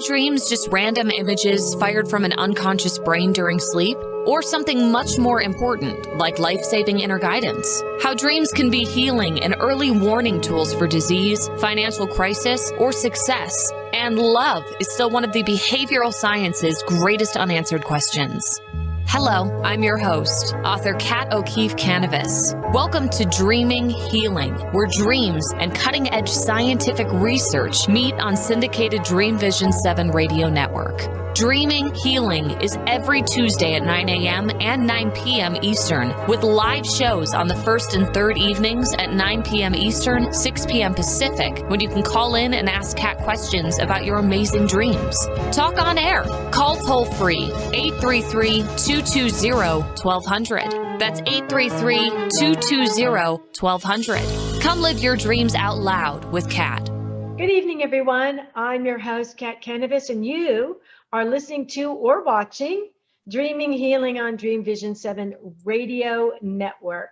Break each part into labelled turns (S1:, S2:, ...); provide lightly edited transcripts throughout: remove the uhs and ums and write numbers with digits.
S1: dreams just random images fired from an unconscious brain during sleep? Or something much more important, like life-saving inner guidance? How dreams can be healing and early warning tools for disease, financial crisis, or success. And love is still one of the behavioral science's greatest unanswered questions. Hello, I'm your host, author Kat O'Keefe Kanavos. Welcome to Dreaming Healing, where dreams and cutting-edge scientific research meet on syndicated Dream Vision 7 radio network. Dreaming Healing is every Tuesday at 9 a.m. and 9 p.m. Eastern, with live shows on the first and third evenings at 9 p.m. Eastern, 6 p.m. Pacific, when you can call in and ask Kat questions about your amazing dreams. Talk on air. Call toll-free 833-220-1200. That's 833-220-1200. Come live your dreams out loud with Kat.
S2: Good evening, everyone. I'm your host, Kat Kanavos, and you are listening to or watching Dreaming Healing on Dream Vision 7 radio network.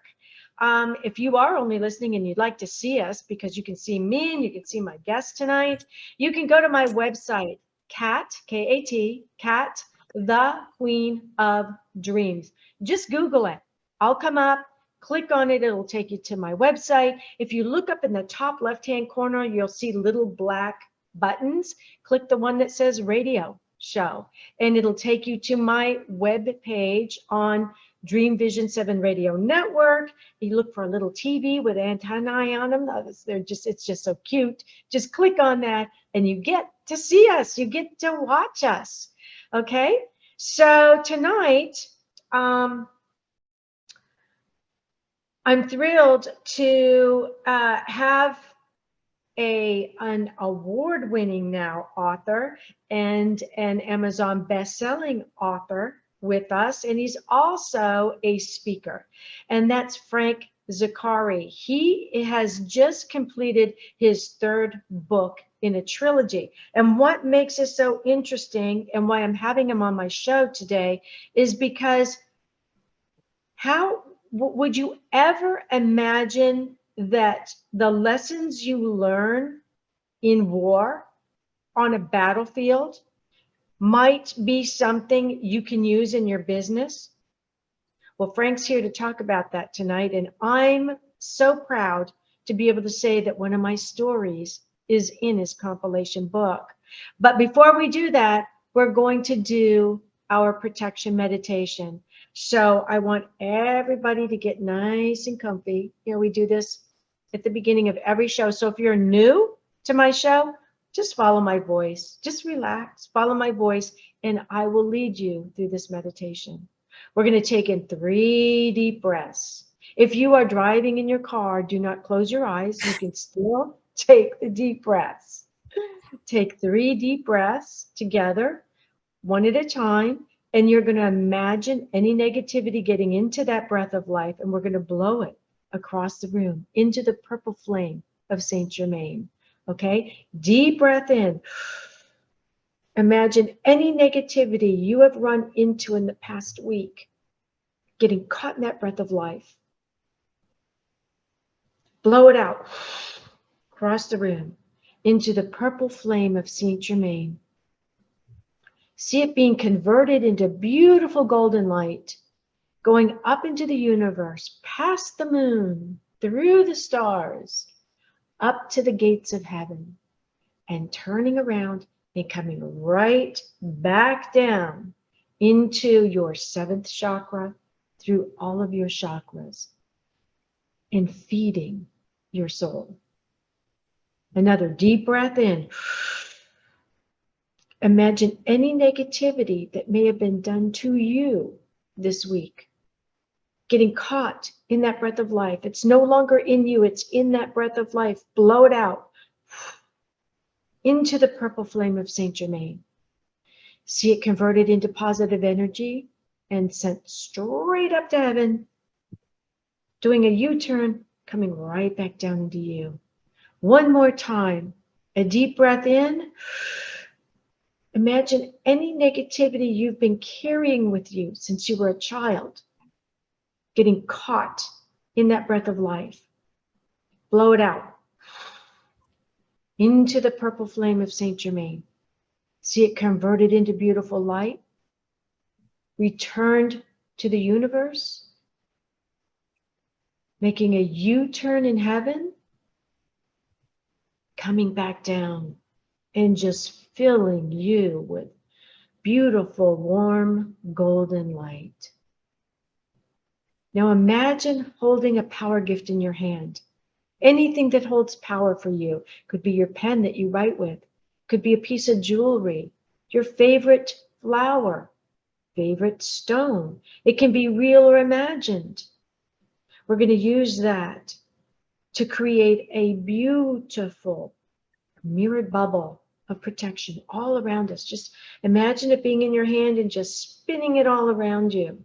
S2: If you are only listening and you'd like to see us, because you can see me and you can see my guest tonight, you can go to my website, Kat, K-A-T, Kat, the Queen of Dreams. Just Google it. I'll come up. Click on it, it'll take you to my website. If you look up in the top left-hand corner, you'll see little black buttons. Click the one that says radio show, and it'll take you to my web page on Dream Vision 7 radio network. You look for a little TV with antennae on them. It's just so cute. Just click on that and you get to see us. You get to watch us. Okay, so tonight, I'm thrilled to have an award-winning now author and an Amazon best-selling author with us, and he's also a speaker, and that's Frank Zacarri. He has just completed his third book in a trilogy, and what makes it so interesting and why I'm having him on my show today is because would you ever imagine that the lessons you learn in war on a battlefield might be something you can use in your business? Well, Frank's here to talk about that tonight, and I'm so proud to be able to say that one of my stories is in his compilation book. But before we do that, we're going to do our protection meditation. So I want everybody to get nice and comfy. You know, we do this at the beginning of every show. So if you're new to my show, just follow my voice. Just relax, follow my voice, and I will lead you through this meditation. We're going to take in 3 deep breaths. If you are driving in your car, do not close your eyes. You can still take the deep breaths. Take 3 deep breaths together, one at a time. And you're going to imagine any negativity getting into that breath of life, and we're going to blow it across the room into the purple flame of Saint Germain. Okay? Deep breath in. Imagine any negativity you have run into in the past week getting caught in that breath of life. Blow it out across the room into the purple flame of Saint Germain. See it being converted into beautiful golden light, going up into the universe, past the moon, through the stars, up to the gates of heaven, and turning around and coming right back down into your 7th chakra, through all of your chakras, and feeding your soul. Another deep breath in. Imagine any negativity that may have been done to you this week, getting caught in that breath of life. It's no longer in you, it's in that breath of life. Blow it out into the purple flame of Saint Germain. See it converted into positive energy and sent straight up to heaven, doing a U-turn, coming right back down into you. One more time, a deep breath in. Imagine any negativity you've been carrying with you since you were a child, getting caught in that breath of life. Blow it out into the purple flame of Saint Germain. See it converted into beautiful light, returned to the universe, making a U-turn in heaven, coming back down and just filling you with beautiful, warm, golden light. Now imagine holding a power gift in your hand. Anything that holds power for you. Could be your pen that you write with. Could be a piece of jewelry, your favorite flower, favorite stone. It can be real or imagined. We're going to use that to create a beautiful mirrored bubble of protection all around us. Just imagine it being in your hand and just spinning it all around you.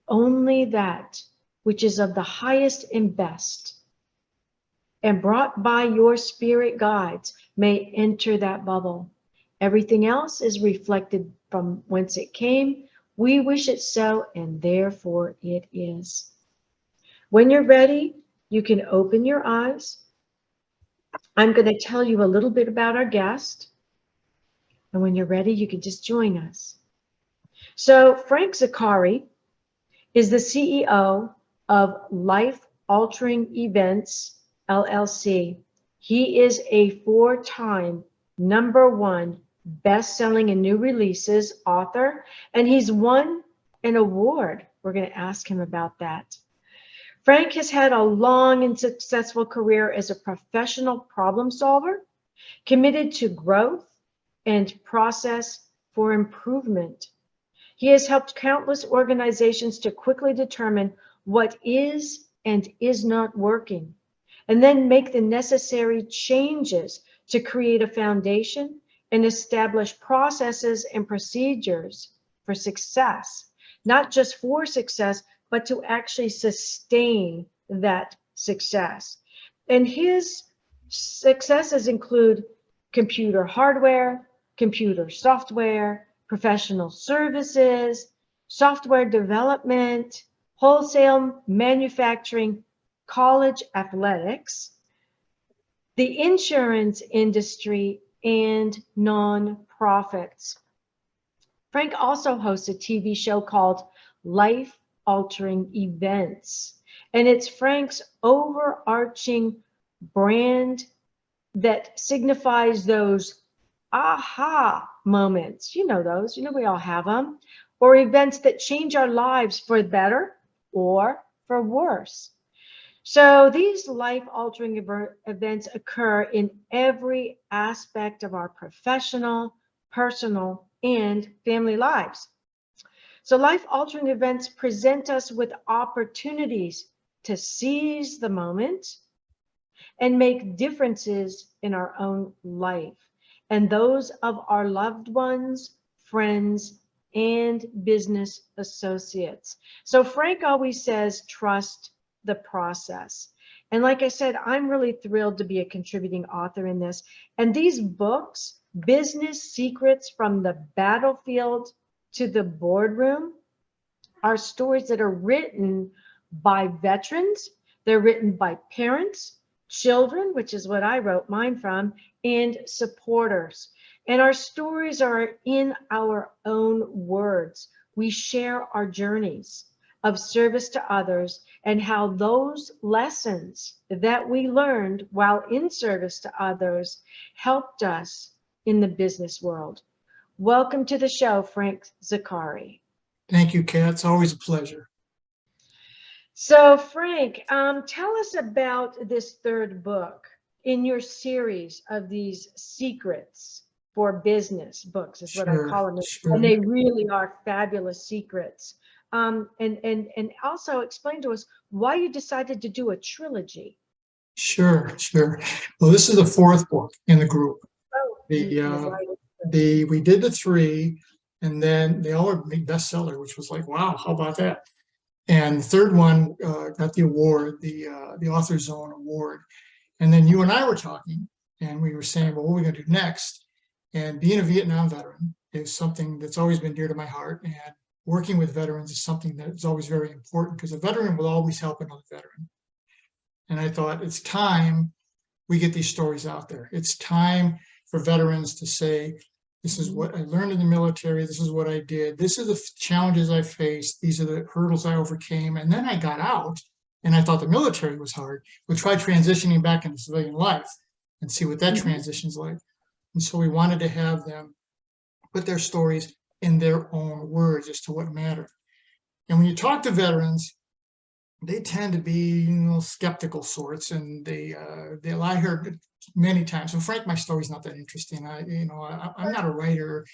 S2: Only that which is of the highest and best and brought by your spirit guides may enter that bubble. Everything else is reflected from whence it came. We wish it so, and therefore it is. When you're ready, you can open your eyes. I'm going to tell you a little bit about our guest. And when you're ready, you can just join us. So Frank Zacarri is the CEO of Life Altering Events, LLC. He is a 4-time #1 best-selling and new releases author, and he's won an award. We're going to ask him about that. Frank has had a long and successful career as a professional problem solver, committed to growth and process for improvement. He has helped countless organizations to quickly determine what is and is not working, and then make the necessary changes to create a foundation and establish processes and procedures for success, not just for success, but to actually sustain that success. And his successes include computer hardware, computer software, professional services, software development, wholesale manufacturing, college athletics, the insurance industry, and nonprofits. Frank also hosts a TV show called Life Altering Events, and it's Frank's overarching brand that signifies those aha moments. You know those, we all have them, or events that change our lives for better or for worse. So these life-altering events occur in every aspect of our professional, personal, and family lives. So life-altering events present us with opportunities to seize the moment and make differences in our own life and those of our loved ones, friends, and business associates. So Frank always says, trust the process. And like I said, I'm really thrilled to be a contributing author in this. And these books, Business Secrets from the Battlefield to the Boardroom, are stories that are written by veterans. They're written by parents, children, which is what I wrote mine from, and supporters. And our stories are in our own words. We share our journeys of service to others and how those lessons that we learned while in service to others helped us in the business world. Welcome to the show, Frank Zaccari.
S3: Thank you, Kat. It's always a pleasure.
S2: So Frank, tell us about this third book in your series of these secrets for business books, is what I call them.
S3: Sure.
S2: And they really are fabulous secrets. And also explain to us why you decided to do a trilogy.
S3: Sure. Well, this is the 4th book in the group.
S2: Oh,
S3: we did the 3, and then they all were big bestseller, which was like, wow, how about that? And the 3rd one got the award, the Author Zone Award. And then you and I were talking, and we were saying, well, what are we going to do next? And being a Vietnam veteran is something that's always been dear to my heart. And working with veterans is something that is always very important, because a veteran will always help another veteran. And I thought, it's time we get these stories out there. It's time for veterans to say, this is what I learned in the military, this is what I did, this are the challenges I faced, these are the hurdles I overcame, and then I got out, and I thought the military was hard. We'll try transitioning back into civilian life and see what that transition's like. And so we wanted to have them put their stories in their own words as to what mattered. And when you talk to veterans, they tend to be, skeptical sorts, and I heard many times, and Frank, my story's not that interesting. I'm not a writer.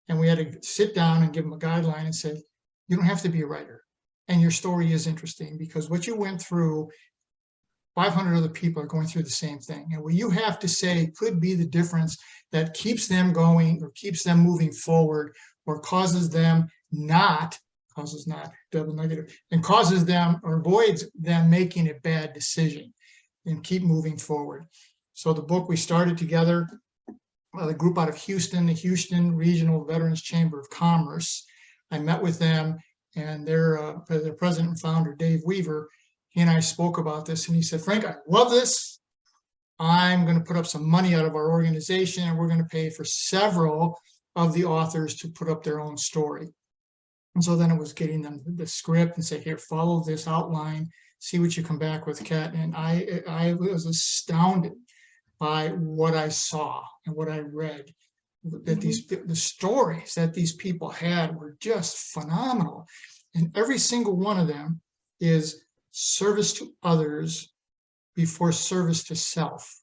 S3: And we had to sit down and give them a guideline and say, you don't have to be a writer. And your story is interesting because what you went through, 500 other people are going through the same thing. And what you have to say could be the difference that keeps them going or keeps them moving forward or causes not, double negative, and causes them or avoids them making a bad decision and keep moving forward. So the book we started together, the group out of Houston, the Houston Regional Veterans Chamber of Commerce. I met with them and their president and founder, Dave Weaver. He and I spoke about this, and he said, Frank, I love this. I'm going to put up some money out of our organization, and we're going to pay for several of the authors to put up their own story. And so then it was getting them the script and say, here, follow this outline, see what you come back with, Kat. And I was astounded by what I saw and what I read, that the stories that these people had were just phenomenal. And every single one of them is service to others before service to self.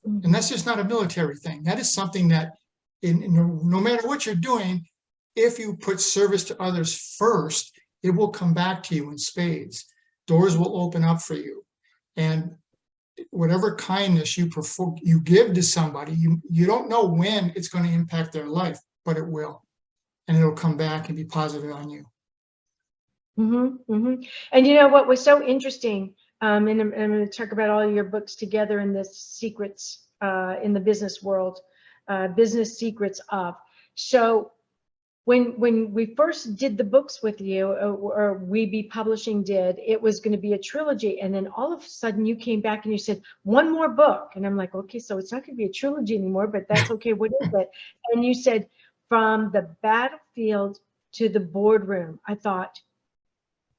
S3: And that's just not a military thing. That is something that no matter what you're doing, if you put service to others first, it will come back to you in spades. Doors will open up for you. And whatever kindness you give to somebody, you don't know when it's going to impact their life, but it will. And it'll come back and be positive on you.
S2: And you know what was so interesting, and I'm going to talk about all your books together in this secrets in the business world, business secrets of. So when we first did the books with you, or We Be Publishing did, it was going to be a trilogy. And then all of a sudden you came back and you said, one more book. And I'm like, okay, so it's not going to be a trilogy anymore, but that's okay. What is it? And you said, From the Battlefield to the Boardroom. I thought,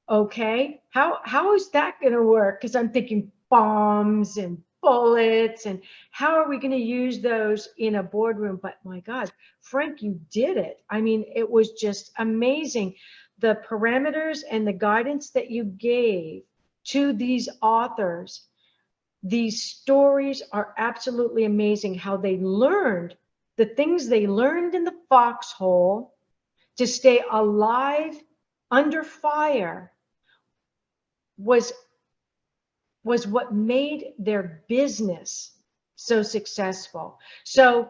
S2: okay, how is that going to work? Because I'm thinking bombs and bullets, and how are we going to use those in a boardroom? But my God, Frank, you did it. I mean, it was just amazing. The parameters and the guidance that you gave to these authors, these stories are absolutely amazing. How they learned the things they learned in the foxhole to stay alive under fire was what made their business so successful. So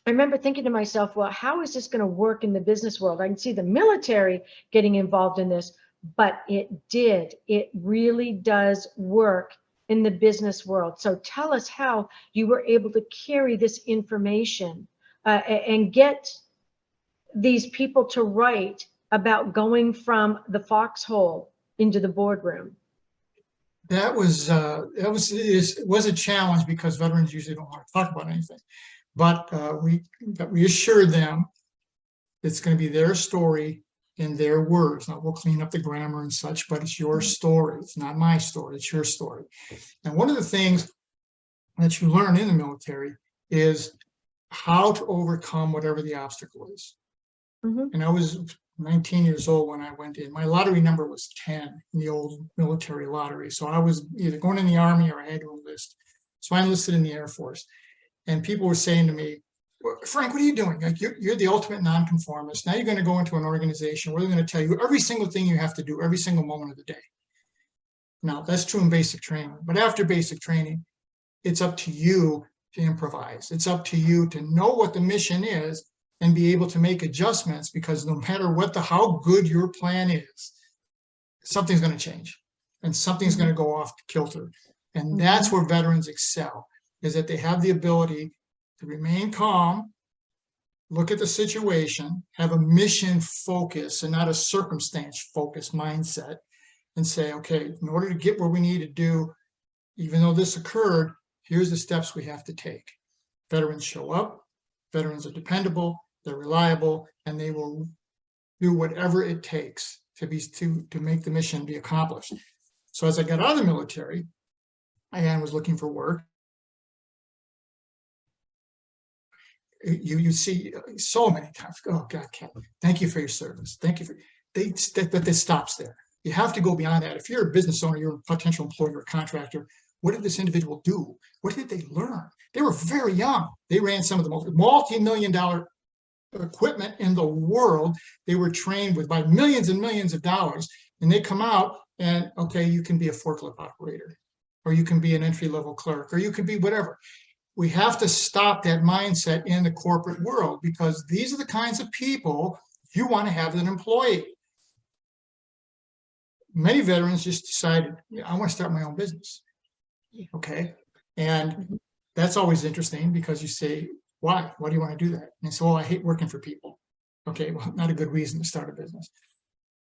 S2: I remember thinking to myself, well, how is this going to work in the business world? I can see the military getting involved in this, but it did. It really does work in the business world. So tell us how you were able to carry this information and get these people to write about going from the foxhole into the boardroom.
S3: It was a challenge because veterans usually don't want to talk about anything, but we assured them it's going to be their story in their words. Now we'll clean up the grammar and such, but it's your story. It's not my story. It's your story. And one of the things that you learn in the military is how to overcome whatever the obstacle is. And I was 19 years old when I went in. My lottery number was 10 in the old military lottery. So I was either going in the Army or I had to enlist. So I enlisted in the Air Force. And people were saying to me, well, Frank, what are you doing? Like you're the ultimate nonconformist. Now you're going to go into an organization where they're going to tell you every single thing you have to do every single moment of the day. Now, that's true in basic training. But after basic training, it's up to you to improvise. It's up to you to know what the mission is and be able to make adjustments, because no matter how good your plan is, something's going to change and something's going to go off kilter. And that's where veterans excel, is that they have the ability to remain calm, look at the situation, have a mission focus and not a circumstance focused mindset, and say, okay, in order to get where we need to do, even though this occurred, here's the steps we have to take. Veterans show up, Veterans are dependable, they're reliable, and they will do whatever it takes to make the mission be accomplished. So as I got out of the military, I was looking for work. You see so many times, oh God, Kat, thank you for your service. Thank you for, but this stops there. You have to go beyond that. If you're a business owner, you're a potential employer or contractor, what did this individual do? What did they learn? They were very young. They ran some of the most multi-million-dollar equipment in the world. They were trained with by millions and millions of dollars, and they come out and, okay, you can be a forklift operator, or you can be an entry-level clerk, or you could be whatever. We have to stop that mindset in the corporate world, because these are the kinds of people you want to have as an employee. Many veterans just decided, I want to start my own business. Okay. And that's always interesting, because you say, why? Why do you want to do that? And they say, well, I hate working for people. Okay, well, not a good reason to start a business.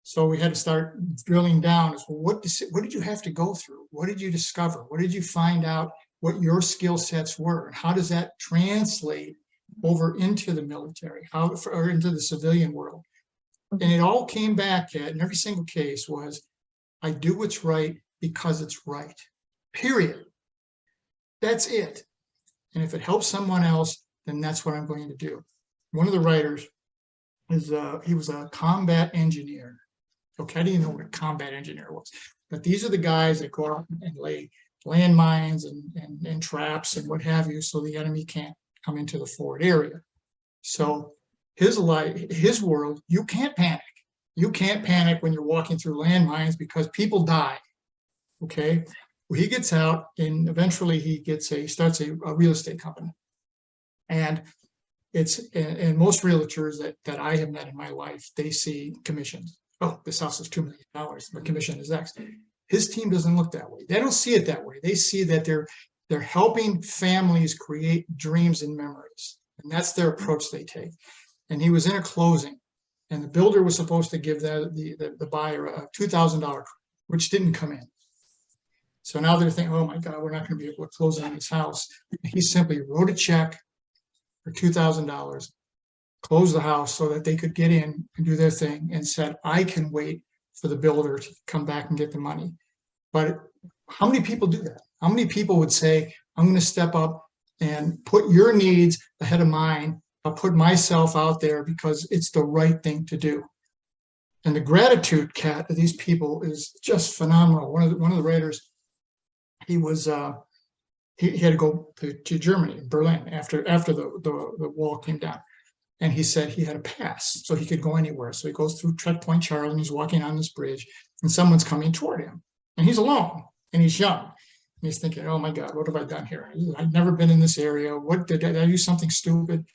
S3: So we had to start drilling down as well, what did you have to go through? What did you discover? What did you find out what your skill sets were? And how does that translate over into the military, or into the civilian world? And it all came back at, in every single case, was I do what's right because it's right, period. That's it. And if it helps someone else, then that's what I'm going to do. One of the writers he was a combat engineer. Okay, I didn't know what a combat engineer was, but these are the guys that go out and lay landmines and traps and what have you, so the enemy can't come into the forward area. So his world, you can't panic. You can't panic when you're walking through landmines, because people die. Okay, well, he gets out, and eventually he starts a real estate company. And and most realtors that I have met in my life, they see commissions. Oh, this house is $2 million, the commission is X. His team doesn't look that way. They don't see it that way. They see that they're helping families create dreams and memories. And that's their approach they take. And he was in a closing, and the builder was supposed to give the buyer a $2,000, which didn't come in. So now they're thinking, oh my God, we're not going to be able to close on this house. He simply wrote a check for $2,000, closed the house so that they could get in and do their thing, and said, I can wait for the builder to come back and get the money. But how many people do that? How many people would say, I'm going to step up and put your needs ahead of mine. I'll put myself out there because it's the right thing to do. And the gratitude, Kat, of these people is just phenomenal. One of the writers, he had to go to Germany, Berlin, after the wall came down. And he said he had a pass, so he could go anywhere. So he goes through Checkpoint Charlie, and he's walking on this bridge, and someone's coming toward him. And he's alone, and he's young. And he's thinking, oh my God, what have I done here? I've never been in this area. What did I do something stupid? And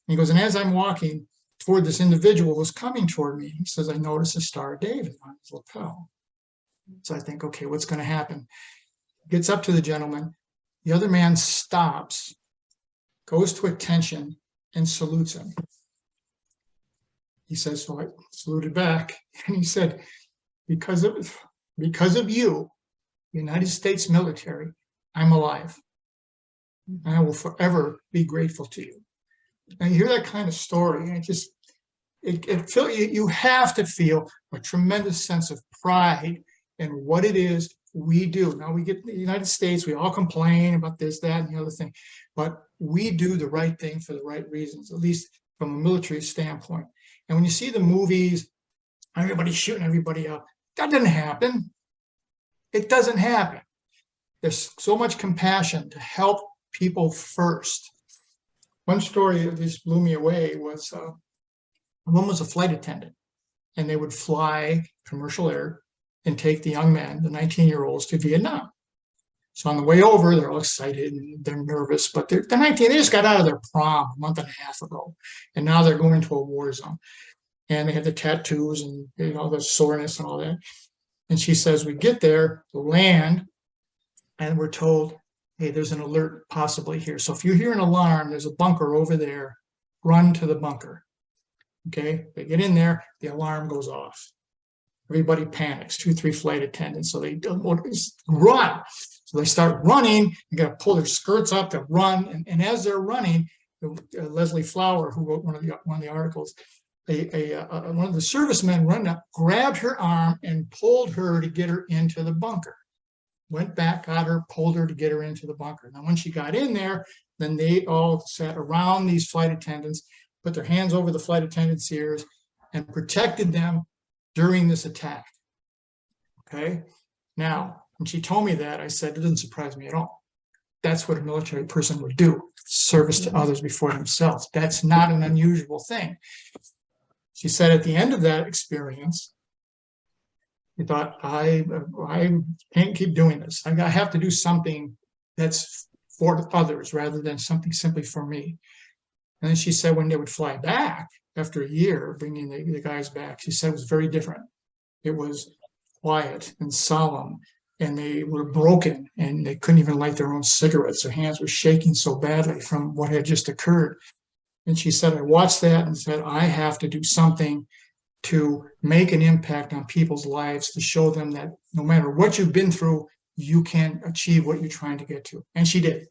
S3: he goes, and as I'm walking toward this individual who's coming toward me, he says, I notice a Star of David on his lapel. So I think, okay, what's going to happen? Gets up to the gentleman. The other man stops, goes to attention, and salutes him. He says, so I saluted back, and he said, because of you, United States military, I'm alive. And I will forever be grateful to you. Now you hear that kind of story, and you have to feel a tremendous sense of pride in what it is we do. Now we get in the United States, we all complain about this, that, and the other thing, but we do the right thing for the right reasons, at least from a military standpoint. And when you see the movies, everybody's shooting everybody up, that doesn't happen. It doesn't happen. There's so much compassion to help people first. One story that just blew me away was a woman was a flight attendant, and they would fly commercial air and take the young men, the 19-year-olds, to Vietnam. So on the way over, they're all excited and they're nervous, but they're 19, they just got out of their prom a month and a half ago, and now they're going to a war zone. And they have the tattoos and the soreness and all that. And she says, we get there, land, and we're told, hey, there's an alert possibly here. So if you hear an alarm, there's a bunker over there, run to the bunker. Okay, they get in there, the alarm goes off. Everybody panics, 2-3 flight attendants. So they don't run. So they start running. You got to pull their skirts up to run. And as they're running, Leslie Flower, who wrote one of the articles, one of the servicemen run up, grabbed her arm and pulled her to get her into the bunker. Went back, got her, pulled her to get her into the bunker. Now, when she got in there, then they all sat around these flight attendants, put their hands over the flight attendants' ears, and protected them during this attack. Okay. Now, when she told me that, I said, it doesn't surprise me at all. That's what a military person would do, service to others before themselves. That's not an unusual thing. She said at the end of that experience, she thought, I can't keep doing this. I have to do something that's for others rather than something simply for me. And then she said when they would fly back after a year, bringing the guys back, she said it was very different. It was quiet and solemn, and they were broken, and they couldn't even light their own cigarettes. Their hands were shaking so badly from what had just occurred. And she said, I watched that and said, I have to do something to make an impact on people's lives, to show them that no matter what you've been through, you can achieve what you're trying to get to. And she did.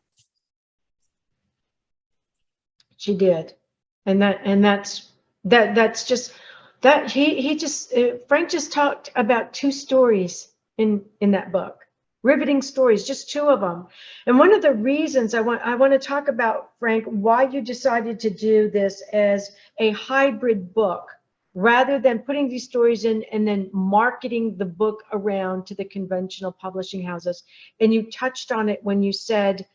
S2: She did. And that's just that Frank just talked about 2 stories in that book, riveting stories, just 2 of them. And one of the reasons I want to talk about, Frank, why you decided to do this as a hybrid book rather than putting these stories in and then marketing the book around to the conventional publishing houses. And you touched on it when you said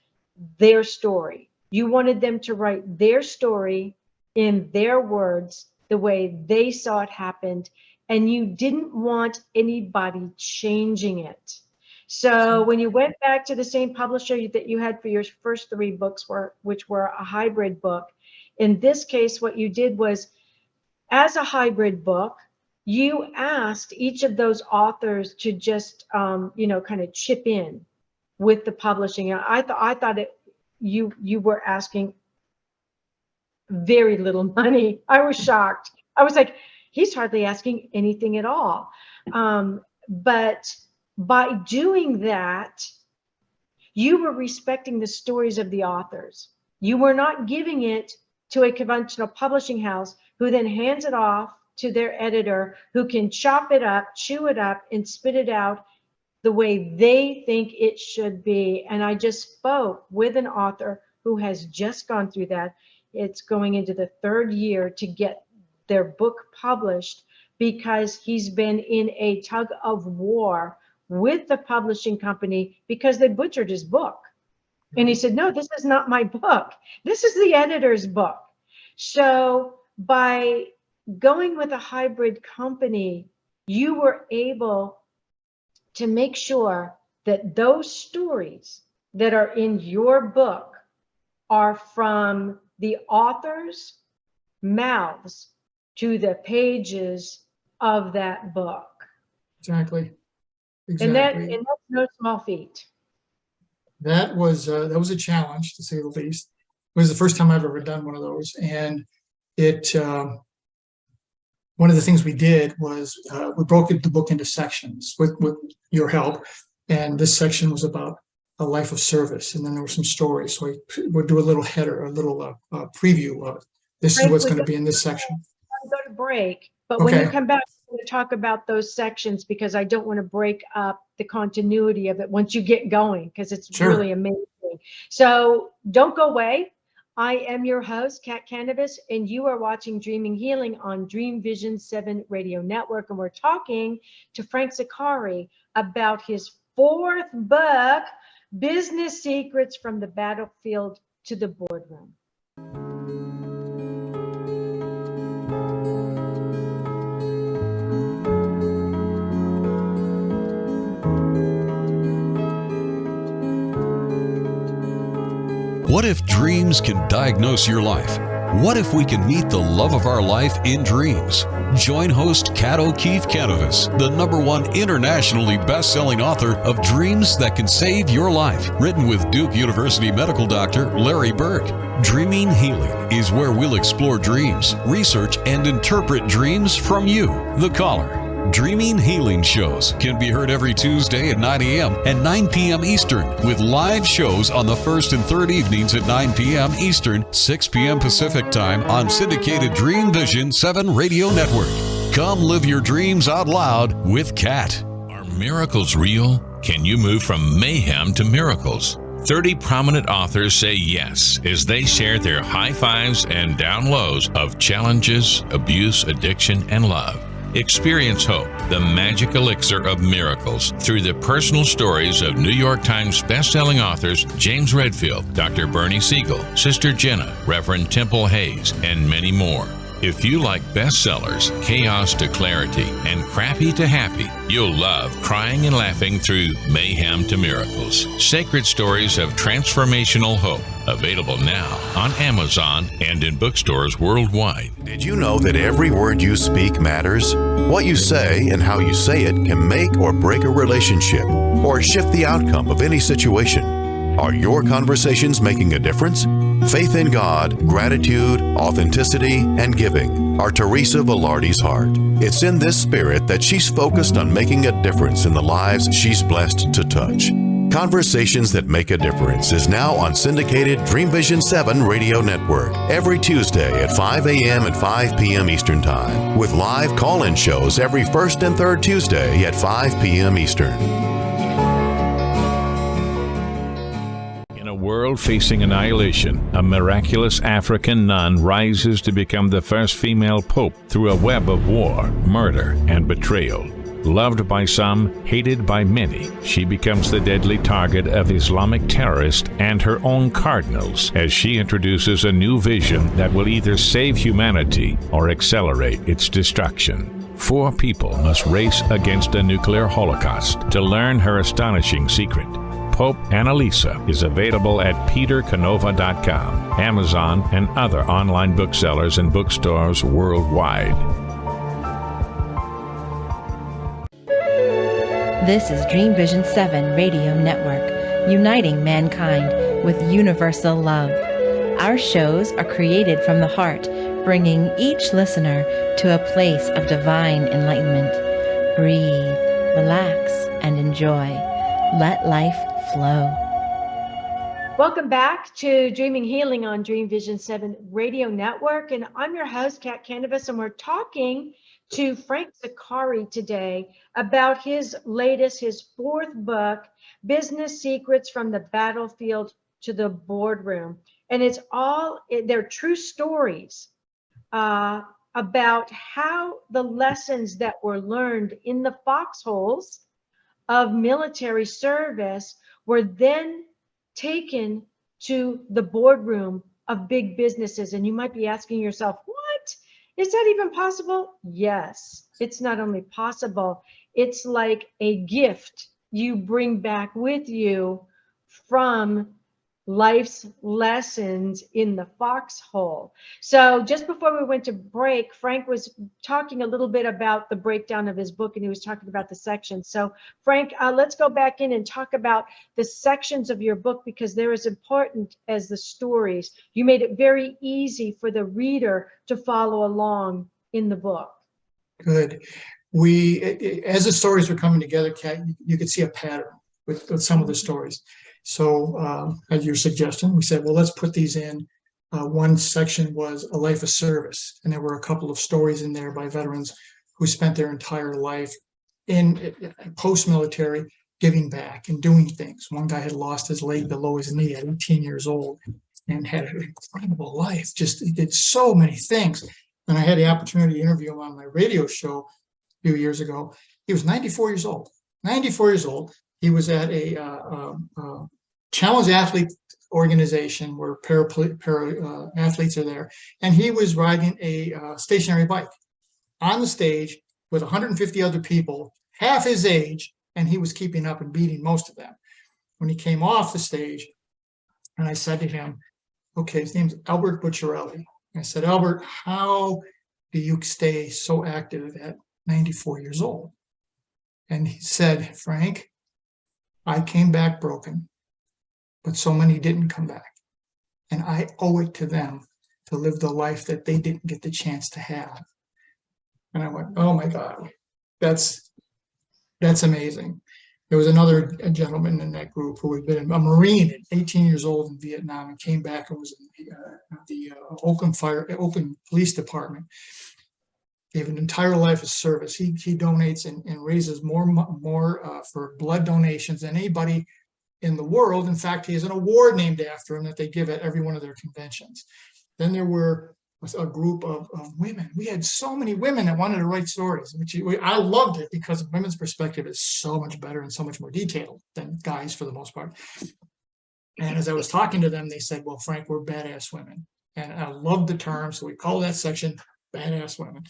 S2: their story. You wanted them to write their story in their words, the way they saw it happened, and you didn't want anybody changing it. So when you went back to the same publisher that you had for your first 3 books, which were a hybrid book, in this case, what you did was, as a hybrid book, you asked each of those authors to just, kind of chip in with the publishing. I thought you were asking very little money. I was shocked. I was like, he's hardly asking anything at all. But by doing that, you were respecting the stories of the authors. You were not giving it to a conventional publishing house who then hands it off to their editor, who can chop it up, chew it up, and spit it out the way they think it should be. And I just spoke with an author who has just gone through that. It's going into the 3rd year to get their book published because he's been in a tug of war with the publishing company because they butchered his book. And he said, no, this is not my book. This is the editor's book. So by going with a hybrid company, you were able to make sure that those stories that are in your book are from the author's mouths to the pages of that book.
S3: Exactly.
S2: And that's no small feat.
S3: That was a challenge, to say the least. It was the first time I've ever done one of those, and one of the things we did was we broke the book into sections with your help, and this section was about a life of service, and then there were some stories. So we'll do a little header, a little preview of this is what's going to be in this section.
S2: I'll go to break, but when you come back, we're going to talk about those sections because I don't want to break up the continuity of it once you get going, because it's really amazing. So don't go away. I am your host, Kat Kanavos, and you are watching Dreaming Healing on Dream Vision 7 Radio Network. And we're talking to Frank Zaccari about his 4th book, Business Secrets from the Battlefield to the Boardroom.
S4: What if dreams can diagnose your life? What if we can meet the love of our life in dreams? Join host Kat O'Keefe Kanavos, the #1 internationally best-selling author of Dreams That Can Save Your Life, written with Duke University medical doctor Larry Burke. Dreaming Healing is where we'll explore dreams, research, and interpret dreams from you, the caller. Dreaming Healing Shows can be heard every Tuesday at 9 a.m. and 9 p.m. Eastern, with live shows on the first and third evenings at 9 p.m. Eastern, 6 p.m. Pacific Time on syndicated Dream Vision 7 Radio Network. Come live your dreams out loud with Kat.
S5: Are miracles real? Can you move from mayhem to miracles? 30 prominent authors say yes as they share their high fives and down lows of challenges, abuse, addiction, and love. Experience hope, the magic elixir of miracles, through the personal stories of New York Times bestselling authors James Redfield, Dr. Bernie Siegel, Sister Jenna, Reverend Temple Hayes, and many more. If you like bestsellers, chaos to clarity, and crappy to happy, you'll love crying and laughing through Mayhem to Miracles. Sacred stories of transformational hope. Available now on Amazon and in bookstores worldwide.
S6: Did you know that every word you speak matters? What you say and how you say it can make or break a relationship or shift the outcome of any situation. Are your conversations making a difference? Faith in God, gratitude, authenticity, and giving are Teresa Velarde's heart. It's in this spirit that she's focused on making a difference in the lives she's blessed to touch. Conversations That Make a Difference is now on syndicated Dream Vision 7 Radio Network every Tuesday at 5 a.m. and 5 p.m. Eastern Time, with live call-in shows every first and third Tuesday at 5 p.m. Eastern.
S5: In a world facing annihilation, a miraculous African nun rises to become the first female pope through a web of war, murder, and betrayal. Loved by some, hated by many, she becomes the deadly target of Islamic terrorists and her own cardinals as she introduces a new vision that will either save humanity or accelerate its destruction. 4 people must race against a nuclear holocaust to learn her astonishing secret. Pope Annalisa is available at petercanova.com, Amazon, and other online booksellers and bookstores worldwide.
S7: This is Dream Vision 7 Radio Network, uniting mankind with universal love. Our shows are created from the heart, bringing each listener to a place of divine enlightenment. Breathe, relax, and enjoy. Let life flow.
S2: Welcome back to Dreaming Healing on Dream Vision 7 Radio Network. And I'm your host, Kat Kanavos, and we're talking to Frank Zaccari today about his latest, his 4th book, Business Secrets from the Battlefield to the Boardroom. And they're true stories about how the lessons that were learned in the foxholes of military service were then taken to the boardroom of big businesses. And you might be asking yourself, what? Is that even possible? Yes, it's not only possible, it's like a gift you bring back with you from life's lessons in the foxhole. So just before we went to break, Frank was talking a little bit about the breakdown of his book, and he was talking about the sections. So Frank, let's go back in and talk about the sections of your book, because they're as important as the stories. You made it very easy for the reader to follow along in the book.
S3: Good. As the stories were coming together, Kat, you could see a pattern with some of the stories. So as your suggestion, we said, well, let's put these in. One section was a life of service, and there were a couple of stories in there by veterans who spent their entire life in post-military giving back and doing things. One guy had lost his leg below his knee at 18 years old and had an incredible life. He did so many things. And I had the opportunity to interview him on my radio show a few years ago. He was 94 years old. 94 years old. He was at a challenge athlete organization where para athletes are there, and he was riding a stationary bike on the stage with 150 other people, half his age, and he was keeping up and beating most of them. When he came off the stage, and I said to him, okay, his name's Albert Bucciarelli. I said, Albert, how do you stay so active at 94 years old? And he said, Frank, I came back broken, but so many didn't come back. And I owe it to them to live the life that they didn't get the chance to have. And I went, oh my God, that's amazing. There was another gentleman in that group who had been a Marine at 18 years old in Vietnam and came back and was in the Oakland Police Department. He had an entire life of service. He donates and raises more for blood donations than anybody in the world. In fact, he has an award named after him that they give at every one of their conventions. Then there was a group of women. We had so many women that wanted to write stories, which I loved it because women's perspective is so much better and so much more detailed than guys for the most part. And as I was talking to them, they said, well, Frank, we're badass women. And I loved the term. So we call that section Badass Women.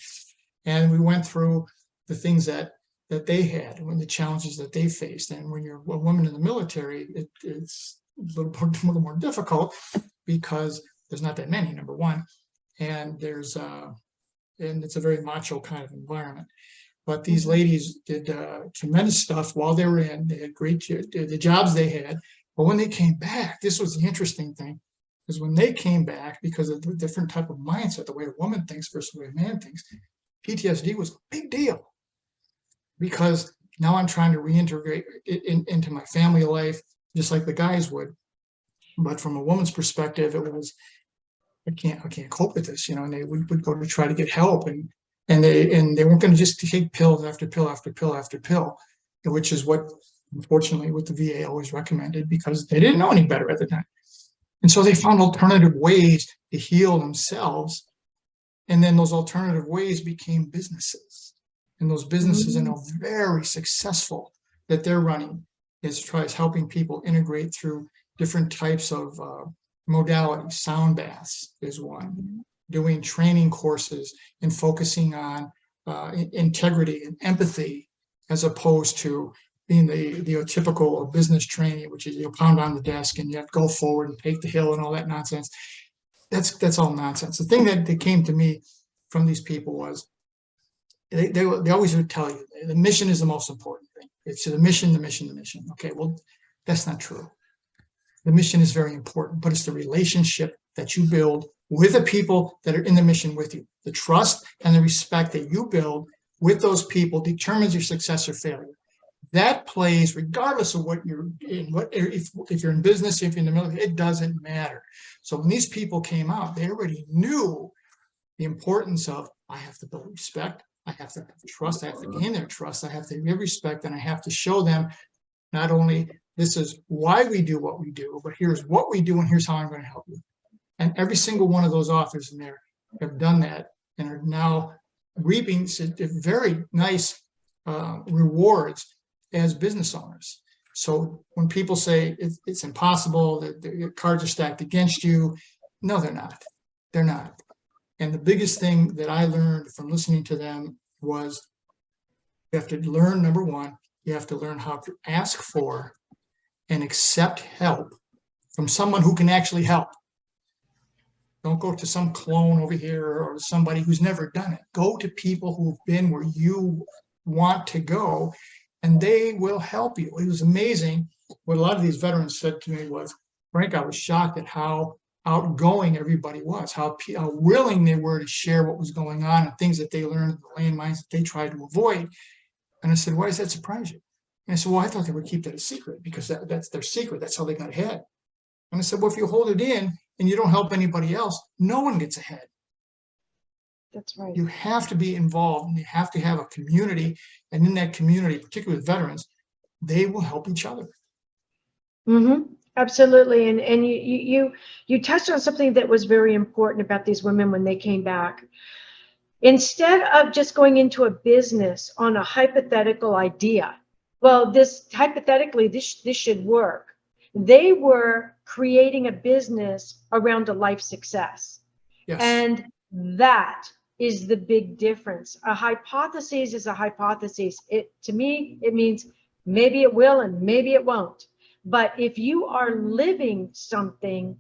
S3: And we went through the things that they had and the challenges that they faced. And when you're a woman in the military, it's a little more difficult because there's not that many, number one. And and it's a very macho kind of environment. But these ladies did tremendous stuff while they were in. They had the jobs they had. But when they came back, this was the interesting thing, is when they came back, because of the different type of mindset, the way a woman thinks versus the way a man thinks, PTSD was a big deal. Because now I'm trying to reintegrate it into my family life, just like the guys would. But from a woman's perspective, it was, I can't cope with this, and they would go to try to get help, and they weren't going to just take pill after pill after pill after pill, which is what, unfortunately, what the VA always recommended because they didn't know any better at the time. And so they found alternative ways to heal themselves, and then those alternative ways became businesses, and those businesses are now very successful that they're running as helping people integrate through different types of modalities. Sound baths is one, doing training courses and focusing on integrity and empathy, as opposed to being the typical business training, which is you pound on the desk and you have to go forward and take the hill and all that nonsense. That's all nonsense. The thing that came to me from these people was they always would tell you the mission is the most important thing. It's the mission. Okay, well, that's not true. The mission is very important, but it's the relationship that you build with the people that are in the mission with you. The trust and the respect that you build with those people determines your success or failure. That plays regardless of what you're in, if you're in business, if you're in the military, it doesn't matter. So when these people came out, they already knew the importance of, I have to build respect, I have to have trust, I have to gain their trust, I have to give respect, and I have to show them not only this is why we do what we do, but here's what we do and here's how I'm going to help you. And every single one of those authors in there have done that and are now reaping very nice rewards as business owners. So when people say it's impossible, that the cards are stacked against you, no, they're not. They're not. And the biggest thing that I learned from listening to them was you have to learn, number one, you have to learn how to ask for and accept help from someone who can actually help. Don't go to some clone over here or somebody who's never done it. Go to people who've been where you want to go, and they will help you. It was amazing. What a lot of these veterans said to me was, Frank, I was shocked at how outgoing everybody was, how willing they were to share what was going on and things that they learned, the landmines that they tried to avoid. And I said, why does that surprise you? And I said, well, I thought they would keep that a secret because that's their secret. That's how they got ahead. And I said, well, if you hold it in and you don't help anybody else, no one gets ahead.
S2: That's right.
S3: You have to be involved and you have to have a community. And in that community, particularly with veterans, they will help each other.
S2: Absolutely. And you touched on something that was very important about these women when they came back. Instead of just going into a business on a hypothetical idea, well, this should work. They were creating a business around a life success.
S3: Yes.
S2: And that is the big difference. A hypothesis is a hypothesis. To me, it means maybe it will and maybe it won't. But if you are living something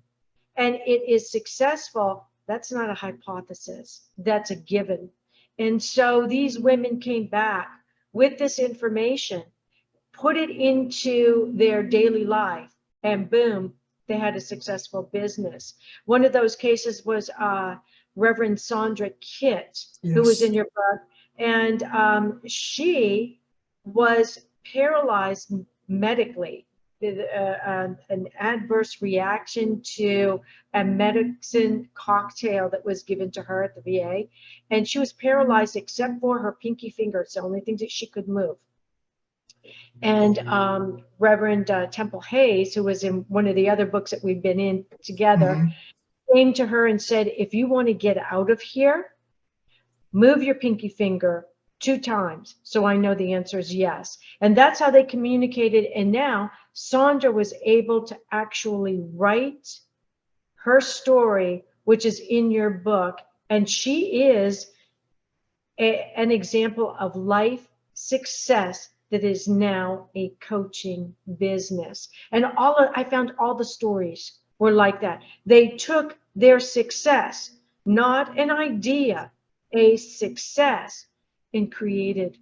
S2: and it is successful, that's not a hypothesis. That's a given. And so these women came back with this information, put it into their daily life, and boom, they had a successful business. One of those cases was Reverend Sandra Kitt, who was in your book, And she was paralyzed medically, an adverse reaction to a medicine cocktail that was given to her at the VA. And she was paralyzed except for her pinky finger. It's the only thing that she could move. And Reverend Temple Hayes, who was in one of the other books that we've been in together, came to her and said, if you want to get out of here, move your pinky finger 2 times. So I know the answer is yes. And that's how they communicated. And now Sandra was able to actually write her story, which is in your book. And she is an example of life success that is now a coaching business. And I found all the stories were like that. They took their success, not an idea, a success, and created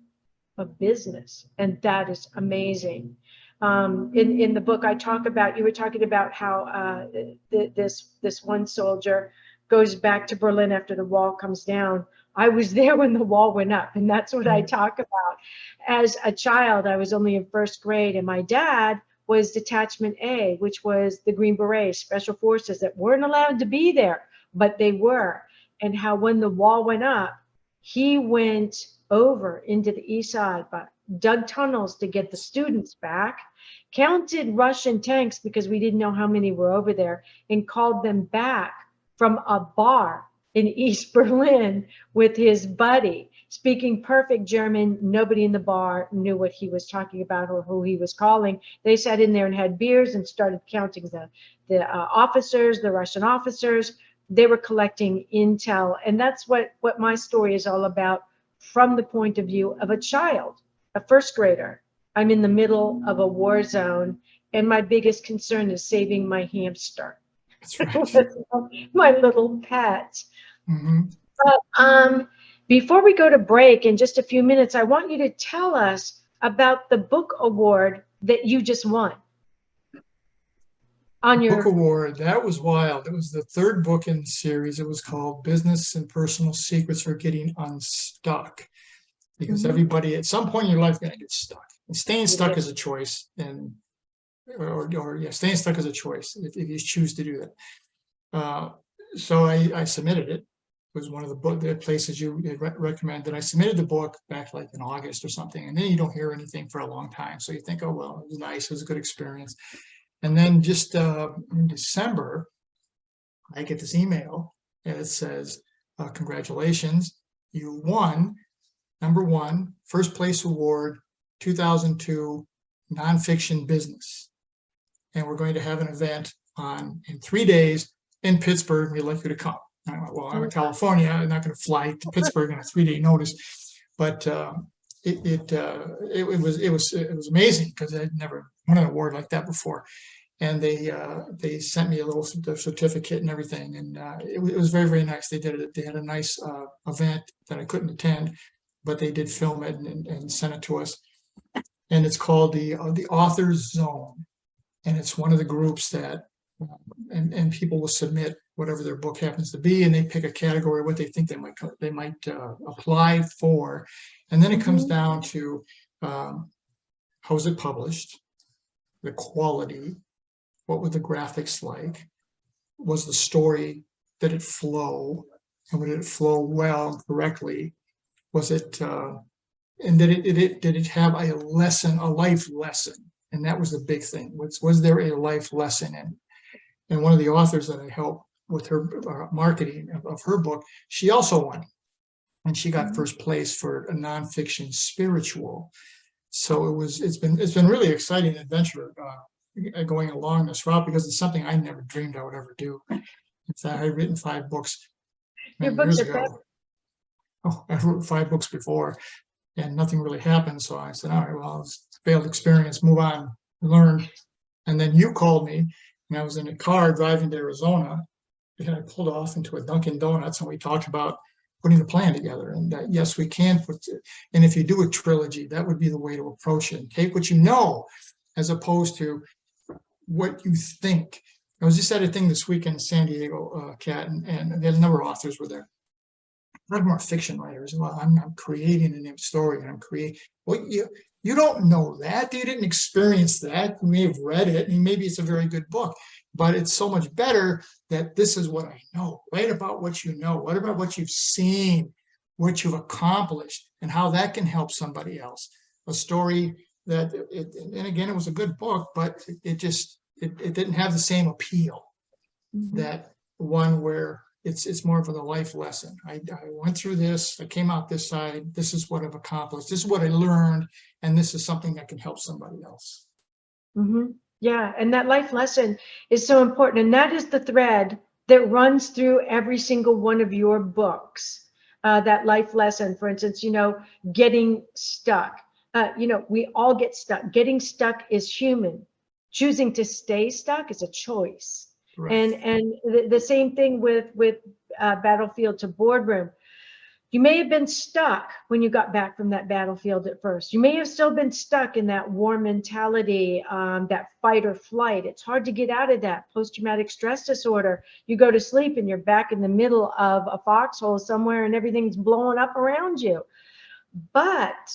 S2: a business. And that is amazing. In the book I talk about, you were talking about how this one soldier goes back to Berlin after the wall comes down. I was there when the wall went up, and that's what I talk about. As a child, I was only in 1st grade, and my dad was Detachment A, which was the Green Berets, Special Forces that weren't allowed to be there, but they were. And how when the wall went up, he went over into the east side, but dug tunnels to get the students back, counted Russian tanks because we didn't know how many were over there, and called them back from a bar in East Berlin with his buddy, speaking perfect German. Nobody in the bar knew what he was talking about or who he was calling. They sat in there and had beers and started counting the officers, the Russian officers. They were collecting intel. And that's what my story is all about from the point of view of a child, a 1st grader. I'm in the middle of a war zone, and my biggest concern is saving my hamster. That's right. My little pet. But before we go to break in just a few minutes, I want you to tell us about the book award that you just won. On your
S3: book award, that was wild. It was the 3rd book in the series. It was called Business and Personal Secrets for Getting Unstuck. Because everybody at some point in your life is going to get stuck. And staying stuck is a choice. And staying stuck is a choice if you choose to do that. So I submitted it. It was one of the places you recommended. I submitted the book back like in August or something, and then you don't hear anything for a long time. So you think, oh, well, it was nice. It was a good experience. And then just in December, I get this email, and it says, congratulations, you won number 1, 1st place award, 2002 nonfiction business. And we're going to have an event in 3 days in Pittsburgh. We'd like you to come. I went, well, I'm in California. I'm not going to fly to Pittsburgh on a 3-day notice. But it was amazing because I'd never won an award like that before. And they sent me a little certificate and everything, and it was very, very nice. They had a nice event that I couldn't attend, but they did film it and sent it to us. And it's called the Author's Zone, and it's one of the groups that and people will submit whatever their book happens to be, and they pick a category what they think they might apply for, and then it comes down to how was it published, the quality, what were the graphics like, was the story, did it flow, and did it flow well, correctly, was it and did it have a lesson, a life lesson? And that was the big thing. Was there a life lesson in? And one of the authors that I helped with her marketing of her book, she also won, and she got 1st place for a nonfiction spiritual. So it's been really exciting adventure going along this route, because it's something I never dreamed I would ever do. In fact, I've written 5 books many years ago. Oh, I wrote 5 books before, and nothing really happened. So I said, all right, well, it's a failed experience, move on, learn. And then you called me, and I was in a car driving to Arizona, and I pulled off into a Dunkin' Donuts, and we talked about putting the plan together, and that, yes, we can put it. And if you do a trilogy, that would be the way to approach it. And take what you know, as opposed to what you think. I was just at a thing this weekend in San Diego, Kat, and there's a number of authors were there. lot of them are fiction writers. Well, I'm creating a new story, and I'm creating. Well, you don't know that. You didn't experience that. You may have read it, and maybe it's a very good book, but it's so much better that this is what I know. Write about what you know. What about what you've seen, what you've accomplished, and how that can help somebody else. A story that, and again, it was a good book, but it didn't have the same appeal that one where it's more of a life lesson. I went through this, I came out this side, this is what I've accomplished, this is what I learned, and this is something that can help somebody else.
S2: Yeah, and that life lesson is so important. And that is the thread that runs through every single one of your books. That life lesson, for instance, getting stuck. We all get stuck. Getting stuck is human. Choosing to stay stuck is a choice.
S3: Right.
S2: And the same thing with battlefield to boardroom. You may have been stuck when you got back from that battlefield at first. You may have still been stuck in that war mentality, that fight or flight. It's hard to get out of that post-traumatic stress disorder. You go to sleep and you're back in the middle of a foxhole somewhere and everything's blowing up around you. But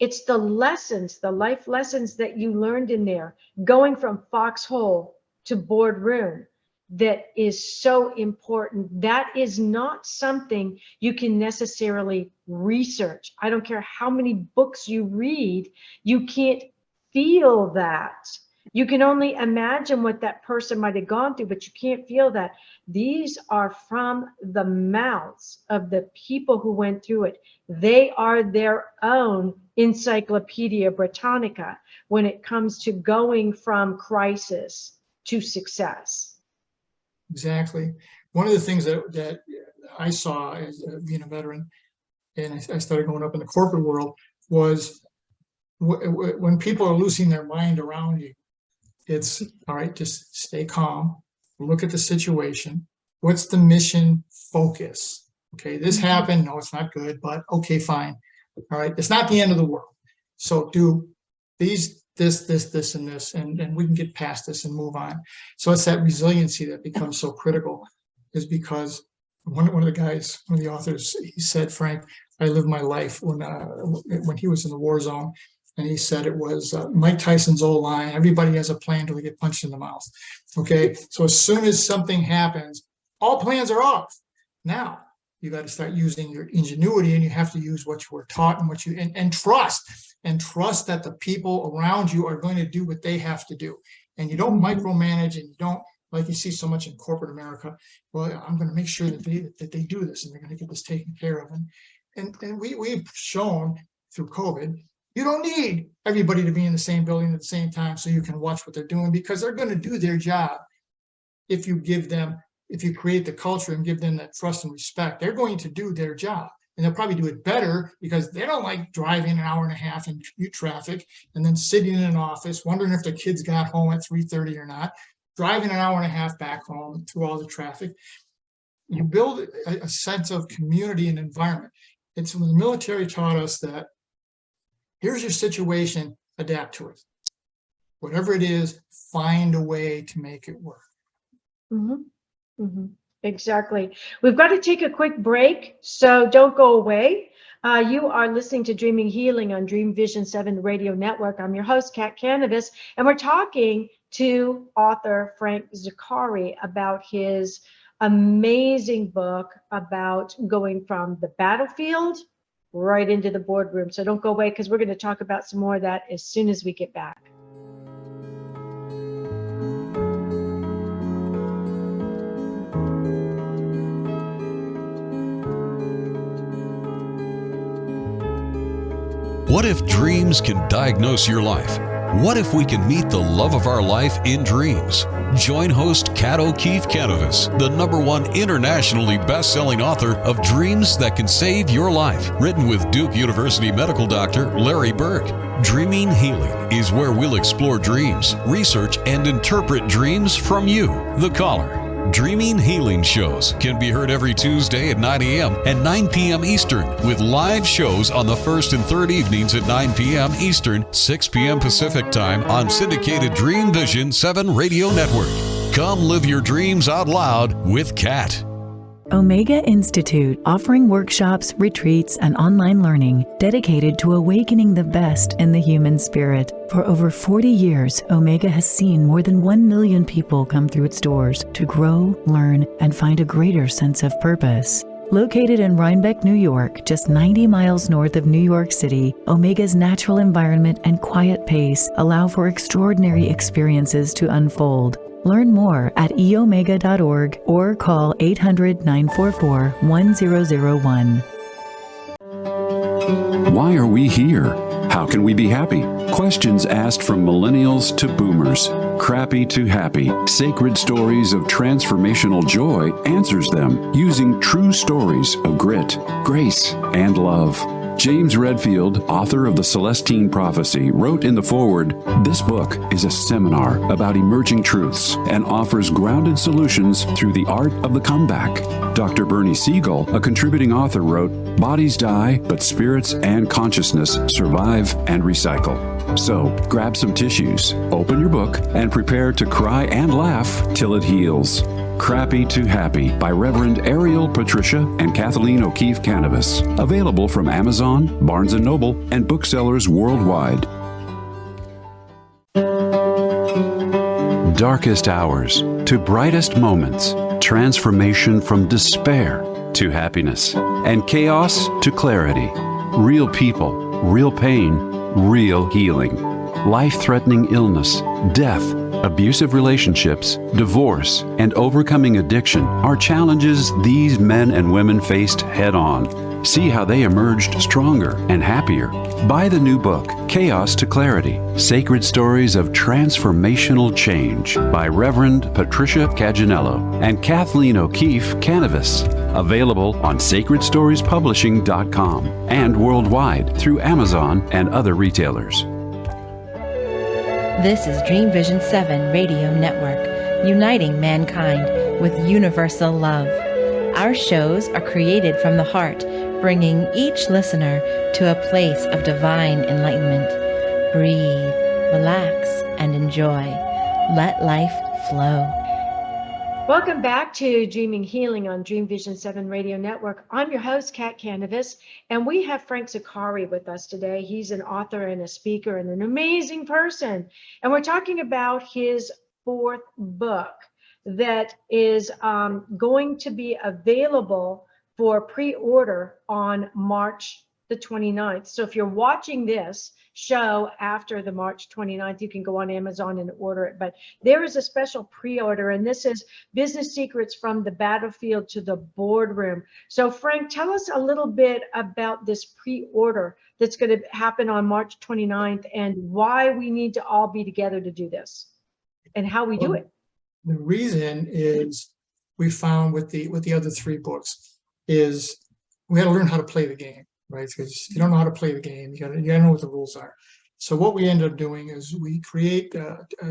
S2: it's the lessons, the life lessons that you learned in there, going from foxhole to boardroom, that is so important. That is not something you can necessarily research. I don't care how many books you read, you can't feel that. You can only imagine what that person might have gone through, but you can't feel that. These are from the mouths of the people who went through it. They are their own Encyclopedia Britannica when it comes to going from crisis to success.
S3: Exactly. One of the things that I saw as being a veteran, and I started going up in the corporate world, was when people are losing their mind around you, it's all right, just stay calm, look at the situation. What's the mission focus? Okay, this happened. No, it's not good, but okay, fine. All right, it's not the end of the world. So do this, and this, and we can get past this and move on. So it's that resiliency that becomes so critical, is because one of the authors, he said, Frank, I lived my life when he was in the war zone, and he said it was Mike Tyson's old line, everybody has a plan till they get punched in the mouth. Okay, so as soon as something happens, all plans are off. Now you got to start using your ingenuity, and you have to use what you were taught and what you and trust that the people around you are going to do what they have to do. And you don't micromanage, and you don't, like you see so much in corporate America, well, I'm going to make sure that they do this, and they're going to get this taken care of. And we've shown through COVID, you don't need everybody to be in the same building at the same time so you can watch what they're doing, because they're going to do their job. If you create the culture and give them that trust and respect, they're going to do their job. And they'll probably do it better, because they don't like driving an hour and a half in traffic and then sitting in an office wondering if their kids got home at 3:30 or not, driving an hour and a half back home through all the traffic. You build a sense of community and environment. It's when the military taught us that here's your situation, adapt to it. Whatever it is, find a way to make it work.
S2: Exactly. We've got to take a quick break, so don't go away. You are listening to Dreaming Healing on Dream Vision 7 Radio Network. I'm your host, Kat Kanavos, and we're talking to author Frank Zaccari about his amazing book about going from the battlefield right into the boardroom. So don't go away, because we're going to talk about some more of that as soon as we get back.
S4: What if dreams can diagnose your life? What if we can meet the love of our life in dreams? Join host Kat Kanavos, the #1 internationally best-selling author of Dreams That Can Save Your Life, written with Duke University medical doctor Larry Burke. Dreaming Healing is where we'll explore dreams, research, and interpret dreams from you, the caller. Dreaming Healing shows can be heard every Tuesday at 9 a.m. and 9 p.m. Eastern, with live shows on the first and third evenings at 9 p.m. Eastern, 6 p.m. Pacific Time on syndicated Dream Vision 7 Radio Network. Come live your dreams out loud with Kat.
S8: Omega Institute, offering workshops, retreats, and online learning dedicated to awakening the best in the human spirit. For over 40 years, Omega has seen more than 1 million people come through its doors to grow, learn, and find a greater sense of purpose. Located in Rhinebeck, New York, just 90 miles north of New York City, Omega's natural environment and quiet pace allow for extraordinary experiences to unfold. Learn more at eomega.org or call 800-944-1001.
S9: Why are we here? How can we be happy? Questions asked from millennials to boomers. Crappy to Happy, Sacred Stories of Transformational Joy answers them using true stories of grit, grace, and love. James Redfield, author of The Celestine Prophecy, wrote in the foreword, "This book is a seminar about emerging truths and offers grounded solutions through the art of the comeback." Dr. Bernie Siegel, a contributing author, wrote, "Bodies die, but spirits and consciousness survive and recycle." So, grab some tissues, open your book, and prepare to cry and laugh till it heals. Crappy to Happy by Reverend Ariel Patricia and Kathleen O'Keefe Kanavos. Available from Amazon, Barnes & Noble, and booksellers worldwide. Darkest hours to brightest moments. Transformation from despair to happiness. And chaos to clarity. Real people, real pain, real healing. Life-threatening illness, death, abusive relationships, divorce, and overcoming addiction are challenges these men and women faced head-on. See how they emerged stronger and happier. Buy the new book, Chaos to Clarity, Sacred Stories of Transformational Change by Reverend Patricia Caginello and Kathleen O'Keefe Kanavos. Available on sacredstoriespublishing.com and worldwide through Amazon and other retailers.
S7: This is Dream Vision 7 Radio Network, uniting mankind with universal love. Our shows are created from the heart, bringing each listener to a place of divine enlightenment. Breathe, relax, and enjoy. Let life flow.
S2: Welcome back to Dreaming Healing on Dream Vision 7 Radio Network. I'm your host, Kat Kanavos, and we have Frank Zacarri with us today. He's an author and a speaker and an amazing person. And we're talking about his fourth book that is going to be available for pre-order on March the 29th. So if you're watching this show after the March 29th, you can go on Amazon and order it. But there is a special pre-order, and this is Business Secrets from the Battlefield to the Boardroom. So Frank, tell us a little bit about this pre-order that's going to happen on March 29th and why we need to all be together to do this and how we do it.
S3: The reason is we found with the other three books is we had to learn how to play the game. Right, because if you don't know how to play the game, you gotta know what the rules are. So what we ended up doing is we create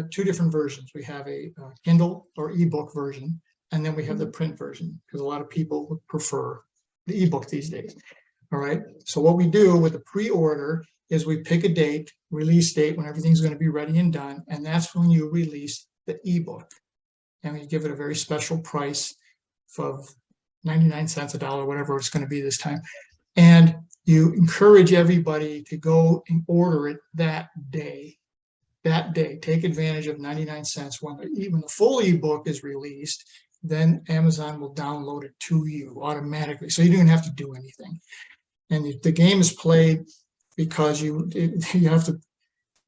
S3: two different versions. We have a Kindle or ebook version, and then we have the print version because a lot of people would prefer the ebook these days. All right. So what we do with the pre-order is we pick a date, release date when everything's going to be ready and done, and that's when you release the ebook, and we give it a very special price of 99 cents, $1, whatever it's going to be this time, and you encourage everybody to go and order it that day. Take advantage of 99 cents. When the full ebook is released, then Amazon will download it to you automatically. So you don't even have to do anything. And the game is played because you have to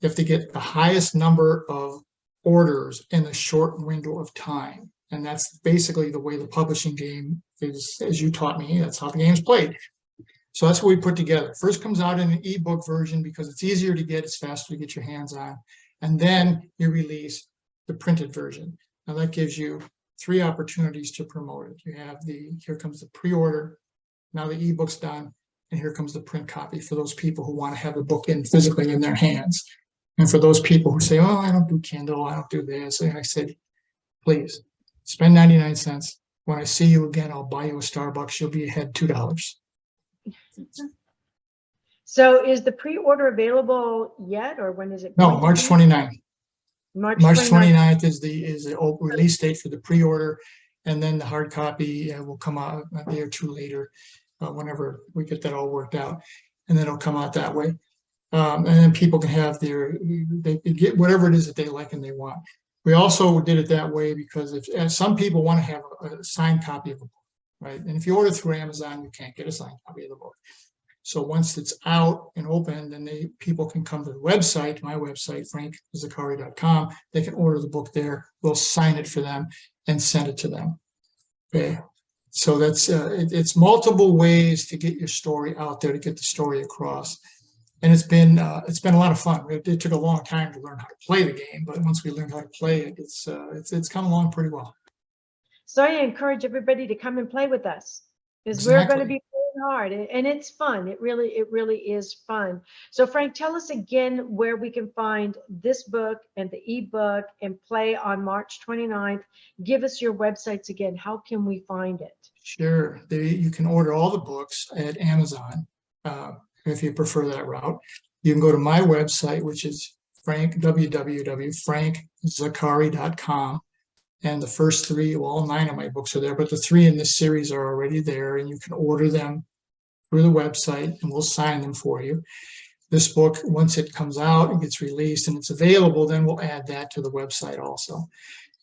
S3: get the highest number of orders in a short window of time. And that's basically the way the publishing game is, as you taught me. That's how the game's played. So that's what we put together. First comes out in an ebook version because it's easier to get, it's faster to get your hands on. And then you release the printed version. Now that gives you 3 opportunities to promote it. You have here comes the pre-order, now the ebook's done, and here comes the print copy for those people who want to have the book physically in their hands. And for those people who say, oh, I don't do Kindle, I don't do this. And I said, please, spend 99 cents. When I see you again, I'll buy you a Starbucks. You'll be ahead $2.
S2: So is the pre-order available yet, or when is it?
S3: No, March 29th.
S2: March
S3: 29th is the release date for the pre-order. and then the hard copy will come out a day or two later, whenever we get that all worked out, and then it'll come out that way. And then people can have they can get whatever it is that they like and they want. We also did it that way because if some people want to have a signed copy of a book, right? And if you order through Amazon, you can't get a signed copy of the book. So once it's out and open, then people can come to the website, my website, frankzaccari.com. They can order the book there. We'll sign it for them and send it to them. Okay. So that's it's multiple ways to get your story out there, to get the story across. And it's been a lot of fun. It took a long time to learn how to play the game, but once we learned how to play it, it's come along pretty well.
S2: So I encourage everybody to come and play with us, because
S3: Exactly.
S2: we're going to be playing hard, and it's fun. It really is fun. So Frank, tell us again where we can find this book and the ebook and play on March 29th. Give us your websites again. How can we find it?
S3: Sure. You can order all the books at Amazon. If you prefer that route, you can go to my website, which is www.frankzaccari.com. And the first three, well, all 9 of my books are there, but the 3 in this series are already there, and you can order them through the website and we'll sign them for you. This book, once it comes out and gets released and it's available, then we'll add that to the website also.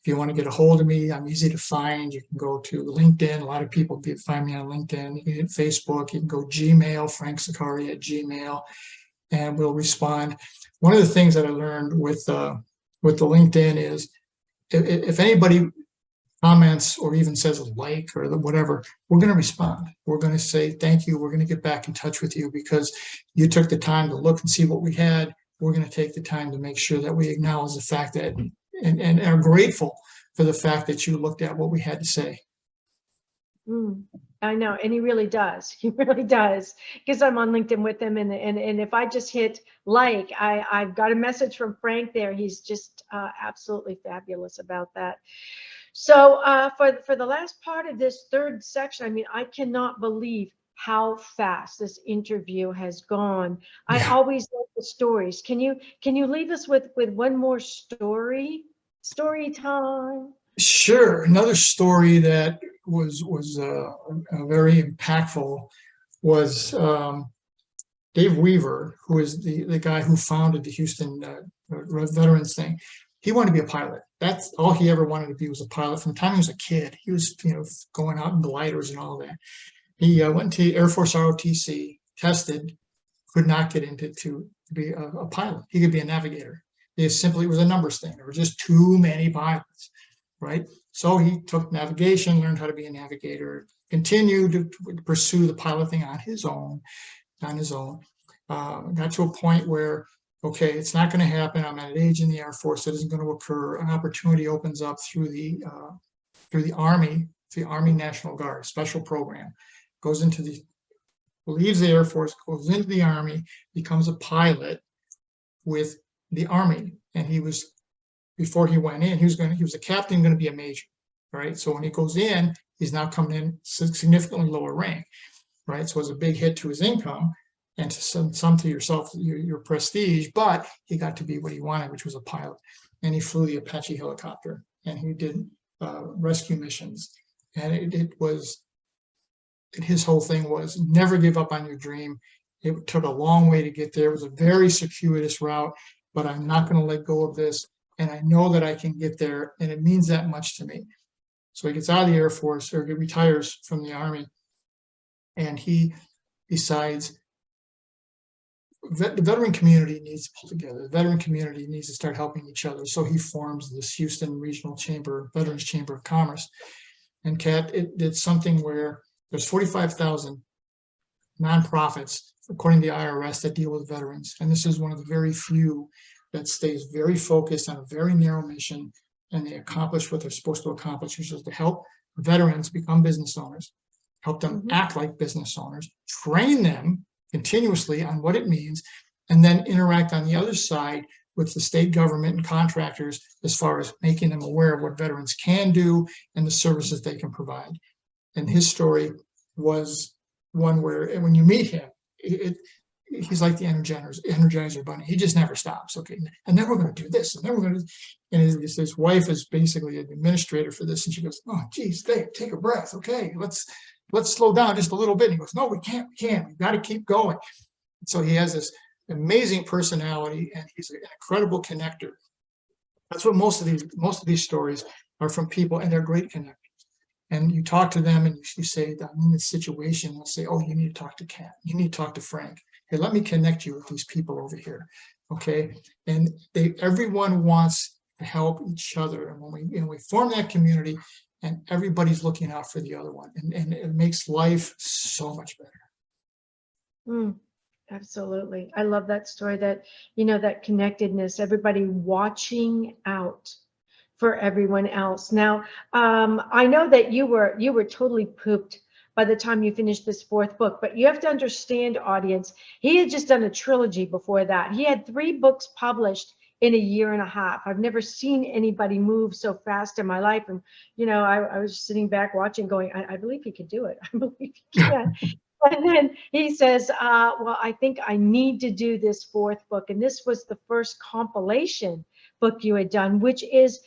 S3: If you want to get a hold of me, I'm easy to find. You can go to LinkedIn. A lot of people find me on LinkedIn. You can hit Facebook. You can go Gmail, frankzaccari@gmail, and we'll respond. One of the things that I learned with the LinkedIn is if anybody comments or even says a like or whatever, we're going to respond. We're going to say thank you. We're going to get back in touch with you because you took the time to look and see what we had. We're going to take the time to make sure that we acknowledge the fact that and are grateful for the fact that you looked at what we had to say.
S2: I know, and he really does. He really does, because I'm on LinkedIn with him, and if I just hit like, I've got a message from Frank there. He's just absolutely fabulous about that. So for the last part of this third section, I mean, I cannot believe how fast this interview has gone. I always love the stories. Can you leave us with one more story time?
S3: Sure. Another story that was very impactful was Dave Weaver, who is the guy who founded the Houston veterans thing. He wanted to be a pilot. That's all he ever wanted to be, was a pilot. From the time he was a kid, he was going out in gliders and all that. He went to Air Force ROTC, tested, could not get into to be a pilot. He could be a navigator. It was a numbers thing. There were just too many pilots, right? So he took navigation, learned how to be a navigator, continued to pursue the pilot thing on his own. Got to a point where, okay, it's not going to happen. I'm at an age in the Air Force that isn't going to occur. An opportunity opens up through the Army, the Army National Guard special program. Leaves the Air Force, goes into the Army, becomes a pilot with the Army. And before he went in, he was a captain, going to be a major, right? So when he goes in, he's now coming in significantly lower rank, right? So it's a big hit to his income and to some to yourself, your prestige, but he got to be what he wanted, which was a pilot. And he flew the Apache helicopter, and he did rescue missions. And his whole thing was never give up on your dream. It took a long way to get there. It was a very circuitous route, but I'm not going to let go of this. And I know that I can get there, and it means that much to me. So he gets out of the Air Force, or he retires from the Army, and he decides the veteran community needs to pull together. The veteran community needs to start helping each other. So he forms this Houston Regional Veterans Chamber of Commerce. And Kat, it did something where there's 45,000 nonprofits, according to the IRS, that deal with veterans. And this is one of the very few that stays very focused on a very narrow mission, and they accomplish what they're supposed to accomplish, which is to help veterans become business owners, help them act like business owners, train them continuously on what it means, and then interact on the other side with the state government and contractors as far as making them aware of what veterans can do and the services they can provide. And his story was one where, when you meet him, he's like the Energizer bunny. He just never stops. Okay, and then we're going to do this, and then we're going to. And his wife is basically an administrator for this, and she goes, "Oh, geez, take a breath. Okay, let's slow down just a little bit." And he goes, "No, we can't. We've got to keep going." So he has this amazing personality, and he's an incredible connector. That's what most of these stories are from people, and they're great connectors. And you talk to them, and you say, "I'm in this situation." They'll say, "Oh, you need to talk to Kat. You need to talk to Frank. Hey, let me connect you with these people over here." Okay, and everyone wants to help each other, and when we form that community, and everybody's looking out for the other one, and it makes life so much better.
S2: Absolutely. I love that story, that, that connectedness, everybody watching out for everyone else. Now, I know that you were totally pooped by the time you finished this fourth book, but you have to understand, audience, he had just done a trilogy before that. He had 3 books published in a year and a half. I've never seen anybody move so fast in my life. And, I was sitting back watching going, I believe he could do it. I believe he can. And then he says, well, I think I need to do this 4th book. And this was the first compilation book you had done, which is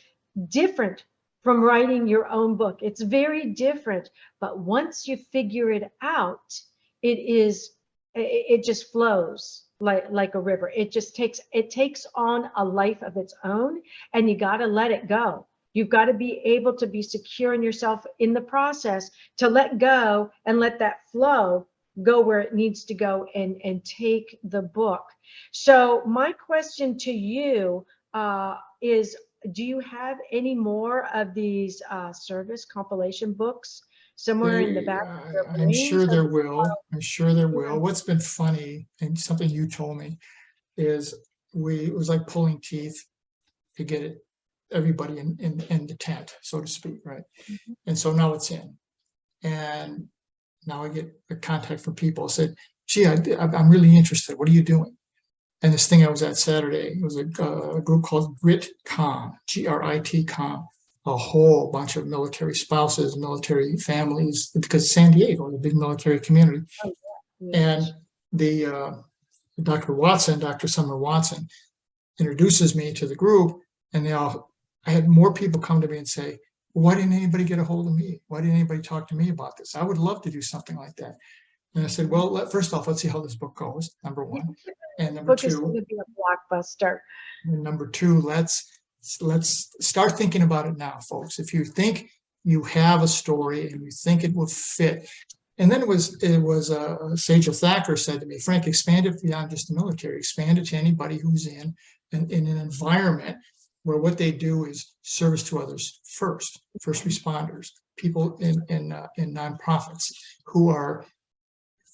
S2: different from writing your own book. It's very different. But once you figure it out, it just flows like a river. It takes on a life of its own, and you got to let it go. You've got to be able to be secure in yourself in the process to let go and let that flow go where it needs to go and take the book. So my question to you is, do you have any more of these service compilation books somewhere in the back of your brain?
S3: I'm sure there will. I'm sure there will. What's been funny, and something you told me, is it was like pulling teeth to get it everybody in the tent, so to speak, right? And so now it's in, and now I get a contact from people. I said, "Gee, I'm really interested. What are you doing?" And this thing I was at Saturday, it was a group called GRIT-COM, GRIT-COM, a whole bunch of military spouses, military families, because San Diego is a big military community. And the Dr. Summer Watson, introduces me to the group, and I had more people come to me and say, "Why didn't anybody get a hold of me? Why didn't anybody talk to me about this? I would love to do something like that." And I said, "Well, first off, let's see how this book goes, number 1. And number 2,
S2: is going to be a blockbuster.
S3: And number 2, let's start thinking about it now, folks. If you think you have a story and you think it will fit." And then it was Sage of Thacker said to me, "Frank, expand it beyond just the military. Expand it to anybody who's in an environment where what they do is service to others first responders, people in nonprofits who are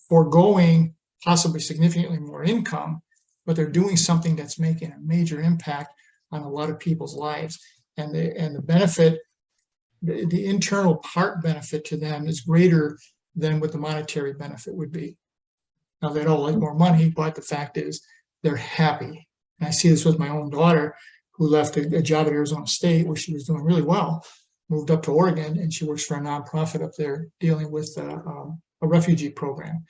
S3: foregoing possibly significantly more income, but they're doing something that's making a major impact on a lot of people's lives. And the benefit, the internal part benefit to them is greater than what the monetary benefit would be. Now, they'd all like more money, but the fact is they're happy. And I see this with my own daughter, who left a job at Arizona State where she was doing really well, moved up to Oregon, and she works for a nonprofit up there dealing with a refugee program.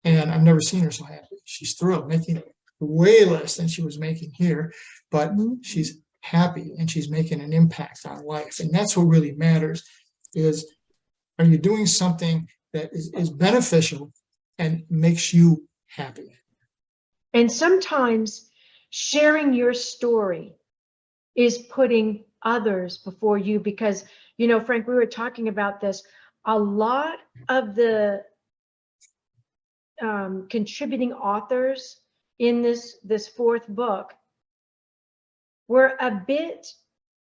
S3: And I've never seen her so happy. She's thrilled, making way less than she was making here, but she's happy and she's making an impact on life. And that's what really matters, is, are you doing something that is beneficial and makes you happy?
S2: And sometimes sharing your story is putting others before you, because, Frank, we were talking about this. A lot of the contributing authors in this 4th book were a bit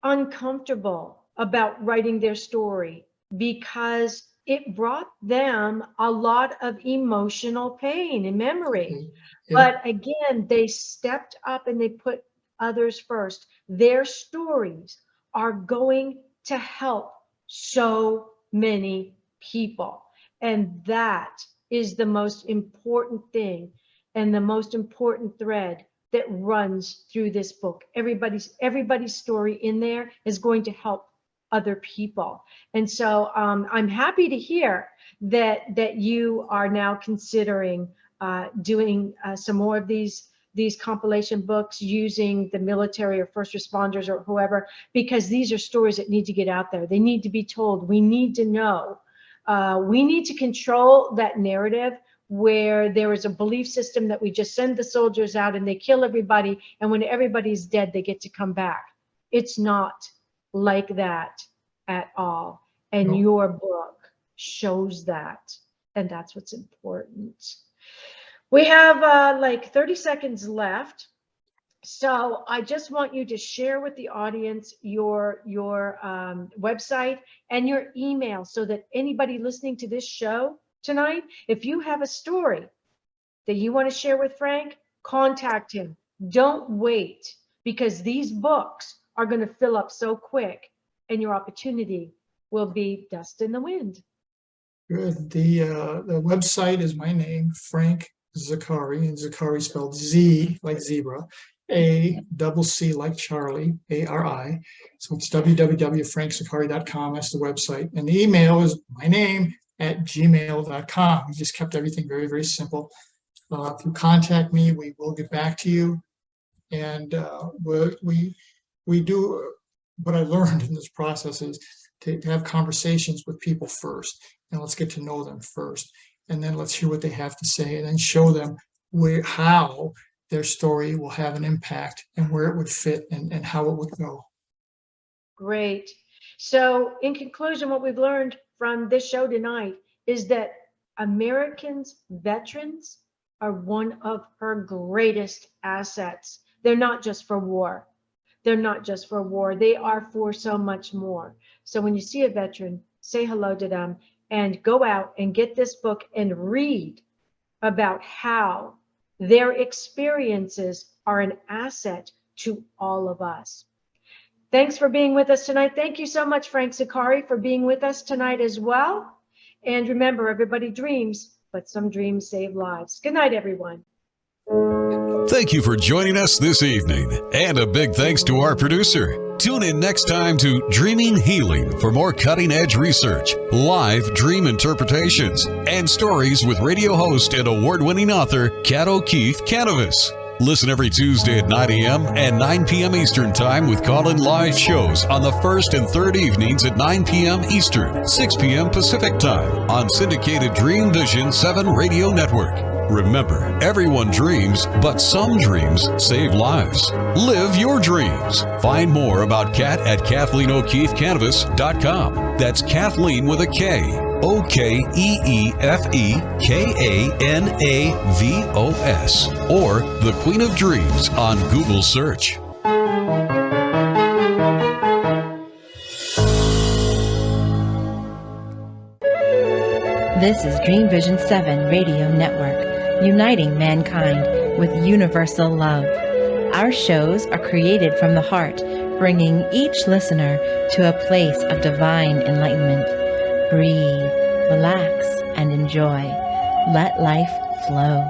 S2: uncomfortable about writing their story because it brought them a lot of emotional pain and memory. Yeah. But again, they stepped up and they put others first. Their stories are going to help so many people. And that is the most important thing and the most important thread that runs through this book. Everybody's story in there is going to help other people. And so I'm happy to hear that you are now considering doing some more of these compilation books using the military or first responders or whoever, because these are stories that need to get out there. They need to be told. We need to know. We need to control that narrative where there is a belief system that we just send the soldiers out and they kill everybody, and when everybody's dead, they get to come back. It's not like that at all. And
S3: No.
S2: your book shows that, and that's what's important. We have like 30 seconds left. So I just want you to share with the audience your website and your email so that anybody listening to this show tonight, if you have a story that you want to share with Frank, contact him. Don't wait, because these books are going to fill up so quick and your opportunity will be dust in the wind.
S3: Good. The website is my name, Frank Zaccari, and Zaccari spelled Z like zebra, A-double-C like Charlie, A-R-I. So it's www.frankzaccari.com. That's the website. And the email is my name @gmail.com. We just kept everything very, very simple. If you contact me, we will get back to you. And we do, what I learned in this process is to have conversations with people first, and let's get to know them first. And then let's hear what they have to say, and then show them how their story will have an impact and where it would fit and how it would go.
S2: Great. So in conclusion, what we've learned from this show tonight is that Americans, veterans, are one of her greatest assets. They're not just for war. They're not just for war. They are for so much more. So when you see a veteran, say hello to them and go out and get this book and read about how their experiences are an asset to all of us. Thanks for being with us tonight. Thank you so much, Frank Zaccari, for being with us tonight as well. And remember, everybody dreams, but some dreams save lives. Good night, everyone.
S4: Thank you for joining us this evening. And a big thanks to our producer. Tune in next time to Dreaming Healing for more cutting-edge research, live dream interpretations, and stories with radio host and award-winning author Kat O'Keefe Kanavos. Listen every Tuesday at 9 a.m. and 9 p.m. Eastern Time with call-in live shows on the first and third evenings at 9 p.m. Eastern, 6 p.m. Pacific Time on syndicated Dream Vision 7 Radio Network. Remember, everyone dreams, but some dreams save lives. Live your dreams. Find more about Kat at KathleenO'KeefeKanavos.com. That's Kathleen with a K. OKEEFEKANAVOS, or The Queen of Dreams on Google search.
S7: This is Dream Vision 7 Radio Network, uniting mankind with universal love. Our shows are created from the heart, bringing each listener to a place of divine enlightenment. Breathe, relax, and enjoy. Let life flow.